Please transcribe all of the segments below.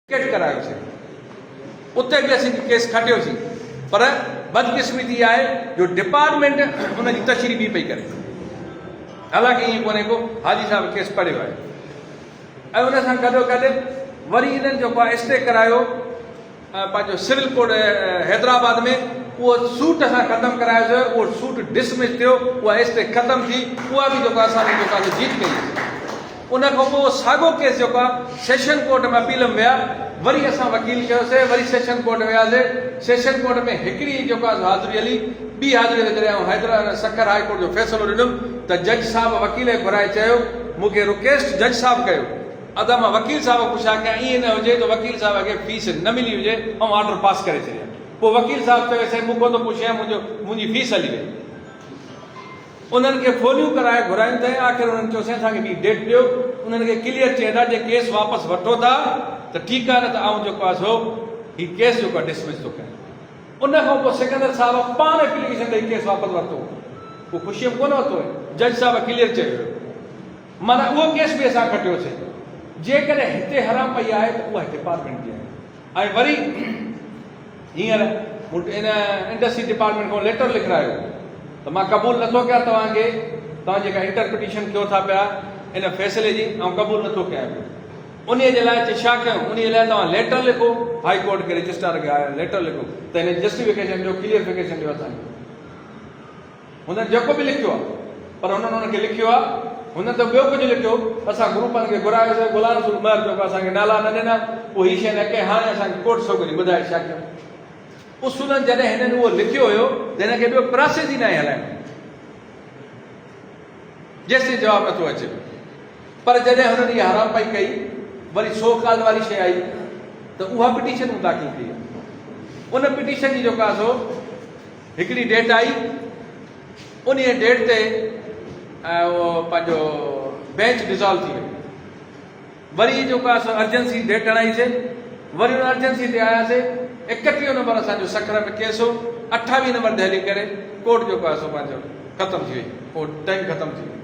Ticket करायोसीं उते बि असीं केस खटियोसीं पर बदकिस्मती आहे जो डिपार्टमेंट उनजी तशरी बि पई करे। हालांकि ईअं कोन्हे को हाजी साहिब केस पढ़ियो आहे ऐं उन सां गॾो गॾु वरी इन्हनि जेको आहे स्टे करायो पंहिंजो सिविल कोर्ट हैदराबाद में। उहो सूट असां ख़तमु करायोसीं, उहो सूट डिसमिस थियो, उहा स्टे ख़तमु थी, उहा बि जेको असांखे जेको आहे जीत कई। उन खां पोइ साॻियो केस जेको आहे सेशन कोर्ट में अपील में विया, वरी असां वकील कयोसीं, वरी सेशन कोर्ट वियासीं। सेशन कोर्ट में हिकिड़ी जेको आहे हाज़िरी हली, ॿी हाज़िरी ते जॾहिं हैदराबाद सखर हाई कोर्ट जो फ़ैसिलो ॾिनुमि त जज साहिब वकील घुराए चयो, मूंखे रिक्वेस्ट जज साहिब कयो, अदा मां वकील साहिब पुछा कयां ईअं न हुजे त वकील साहिब खे फीस न मिली हुजे ऐं ऑर्डर पास करे छॾिया। पोइ वकील साहिब चयो साईं मूंखां त पुछियां, मुंहिंजी फीस हली वई। उन्हनि खे फोलियूं कराए घुरायूं अथई, आख़िर उन्हनि चयोसीं असांखे ॿी डेट ॾियो। उन्हनि खे क्लियर चई था जे केस वापसि वठो था त ठीकु आहे, न त आउं जेको आहे सो हीउ केस जेको आहे डिसमिस थो कयां। उन खां पोइ सिकंदर साहिब पाण एप्लीकेशन ॾेई केस वापसि वरितो। उहो ख़ुशीअ में कोन वरितो, जज साहिब क्लियर चयो, माना उहो केस बि असां खटियोसीं। जेकॾहिं हिते हराम पई आहे त उहा डिपार्टमेंट जी आहे। ऐं वरी हींअर इन इंडस्ट्री डिपार्टमेंट खां लेटर लिखायो त मां क़बूल नथो कयां तव्हांखे, तव्हां जेका इंटरप्रिटेशन कयो था पिया इन फ़ैसिले जी, ऐं क़बूल नथो कयां पियो। उन जे लाइ छा कयूं, उन जे लाइ तव्हां लेटर लिखो, हाई कोर्ट के रजिस्ट्रार खे लेटर लिखो त हिन जस्टिफिकेशन ॾियो, क्लियरिफिकेशन ॾियो असांखे। हुन जेको बि लिखियो आहे, पर हुननि हुनखे लिखियो आहे, हुन त ॿियो कुझु लिखियो, असां ग्रुपनि खे घुरायोसीं, गुलाम रसूल उमर जेको असांखे नाला न ॾिना, पोइ हीअ शइ न कई, हाणे असांखे कोर्ट छोकिरी ॿुधाए छा कयूं। उसूलनि जॾहिं हिननि उहो लिखियो हुयो त हिनखे ॿियो प्रोसेस ई न आहे हलाइणो, जेसिताईं जवाबु नथो अचे। पर जॾहिं हुननि इहा हराम पई कई, वरी सो काल वारी शइ आई त उहा पिटीशन दाख़िल कई। उन पिटीशन जी जेको आहे सो हिकिड़ी डेट आई, उन डेट ते उहो पंहिंजो बेंच डिज़ोल्व थी वियो। वरी जेको आहे सो अर्जेंसी डेट हणाईसीं, वरी उन अर्जेंसी ते आयासीं। 31 नंबर असांजो सखर में केस हो, 28 नंबर ते हली करे कोर्ट जेको आहे सो पंहिंजो ख़तमु थी वई, कोर्ट टाइम ख़तमु थी वई,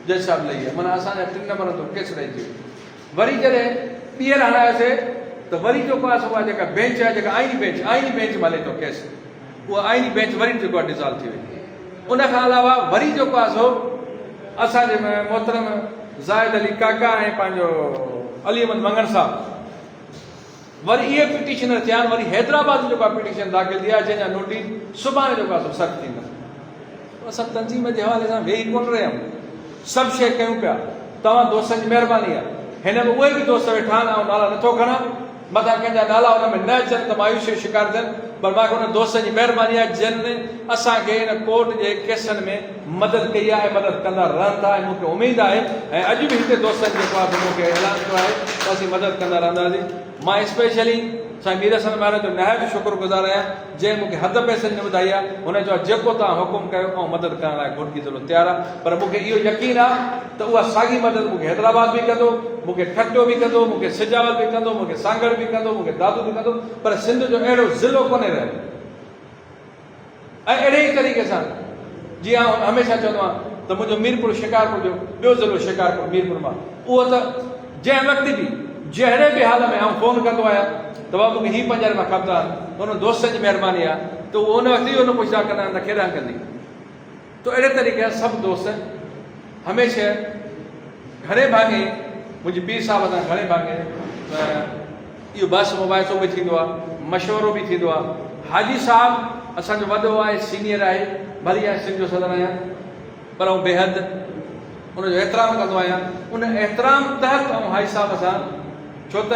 जज साहिब लही विया, माना असांजा 3 नंबर ते केस रहिजी वियो। वरी जॾहिं ॿीहर हणायोसीं त वरी जेको आहे सो उहा जेका बेंच आहे, जेका आईनी बेंच में हले थो केस, उहा आईनी बेंच वरी जेको आहे डिज़ोल्व थी वई। उन खां अलावा वरी जेको आहे सो असांजे मोहतरम ज़ाहिद अली काका ऐं पंहिंजो अली अहमद मंगण साहिब वरी इहे पिटीशनर थिया आहिनि। वरी हैदराबाद जेको आहे पिटीशन दाख़िल थी आहे, जंहिंजा नोटिस सुभाणे जेको आहे सो सख़्तु थींदा। असां तंज़ीम जे हवाले सां वेही कोन रहिया आहियूं, सभु शइ कयूं पिया, तव्हां दोस्तनि जी महिरबानी आहे। हिन में उहे बि दोस्त वेठा आहिनि, ऐं नाला नथो खणा, मथां कंहिंजा नाला हुन में न अचनि त मायूसी जो शिकार थियनि, पर मूंखे हुन दोस्तनि जी महिरबानी आहे जिन असांखे हिन कोर्ट जे केसनि में मदद कई आहे ऐं मदद कंदा रहनि था। ऐं मूंखे उमेदु आहे ऐं अॼु बि हिते दोस्तनि जेको आहे मूंखे ऐलान कयो आहे त असीं मदद कंदा रहंदासीं। मां स्पेशली साईं मीर हसन महाराज जो नहायत शुक्रगुज़ार आहियां, जंहिं मूंखे हद पैसनि में ॿुधाई आहे। हुन चयो जेको तव्हां हुकुम कयो ऐं मदद करण लाइ घुरकी ज़रूरु तयारु आहे। पर मूंखे इहो यकीन आहे त उहा साॻी मदद मूंखे हैदराबाद बि कंदो, मूंखे ठटियो बि कंदो, मूंखे सिजावल बि कंदो, मूंखे सांगड़ बि कंदो, मूंखे दादू बि कंदो। पर सिंध जो अहिड़ो ज़िलो कोन्हे रहियो। ऐं अहिड़े ई तरीक़े सां जीअं हमेशह चवंदो आहियां त मुंहिंजो मीरपुर शिकारपुर जो ॿियो ज़िलो शिकारपुर मीरपुर मां, उहो त जंहिं वक़्तु बि जहिड़े बि हाल में आउं फ़ोन कंदो आहियां त बाबा मूंखे हीअ 5 मां खपंदा, हुन दोस्तनि जी महिरबानी आहे त उहो उन वक़्तु इहो न पुछंदा कंदा आहिनि त केॾां कंदी। त अहिड़े तरीक़े सां सभु दोस्त हमेशह घणे भाङे मुंहिंजे पीर साहिब सां घणे भाङे इहो बस मुबाहिसो बि थींदो आहे, मशवरो बि थींदो आहे। हाजी साहिब असांजो वॾो आहे, सीनियर आहे, भली आहे, सिंध जो सदर आहियां, पर आउं बेहद उनजो एतिराम कंदो आहियां। उन एतिराम तहत ऐं हाई साहिब सां, छो त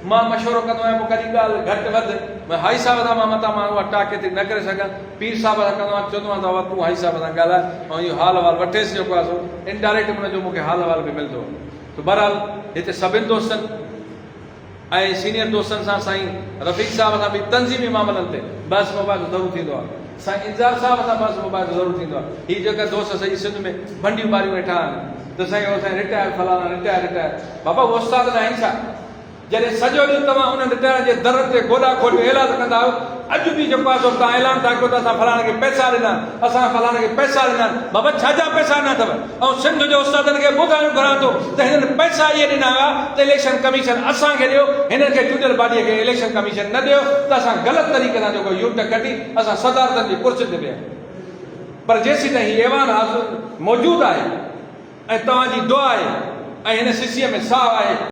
मां मशवरो कंदो आहियां, पोइ कॾहिं ॻाल्हि घटि वधि हाई साहिब सां मां मथां मां उहा टाके ते न करे सघां। पीर साहिब सां कंदो आहियां, चवंदो आहियां तूं हाई साहिब सां ॻाल्हाए ऐं इहो हाल अहिवाल वठेसि, जेको आहे सो इनडायरेक्ट हुनजो मूंखे हाल अहिवाल बि मिलंदो। त बहरहाल हिते सभिनि दोस्तनि ऐं सीनियर दोस्तनि सां, साईं रफ़ीक साहिब सां बि तंज़ीमी मामलनि ते बस मुबाहिसो ज़रूरु थींदो आहे। साईं इंज़ार साहिब सां बस मुबाहिसो ज़रूरु थींदो आहे। हीअ जेका दोस्त सॼी सिंध में भंडियूं ॿारियूं वेठा आहिनि त साईं उहो साईं रिटायर फलाना रिटायर बाबा उहो उस्ताद न आहिनि छा? जॾहिं सॼो ॾींहुं तव्हां उन रिटायर जे दर ते गोॾा खोले ऐलान कंदा आहियो, अॼु बि जेको आहे तव्हां ऐलान था कयो त असां फलाणे खे पैसा ॾिना, असां फलाणे खे पैसा ॾिना। बाबा छाजा पैसा ॾिना अथव? ऐं सिंध जो उस्तादनि खे ॿुधाइणु घुरां थो त हिननि पैसा इहे ॾिना हुआ त इलेक्शन कमीशन असांखे ॾियो, हिननि खे चूंडियल बॉडीअ खे इलेक्शन कमीशन न ॾियो, त असां ग़लति तरीक़े सां जेको यूट कढी असां सदारतनि जी कुर्सी ते विया। पर जेसीं ताईं हीउ ऐवान मौजूदु आहे ऐं तव्हांजी दुआ आहे ऐं हिन सिसीअ में साहु आहे,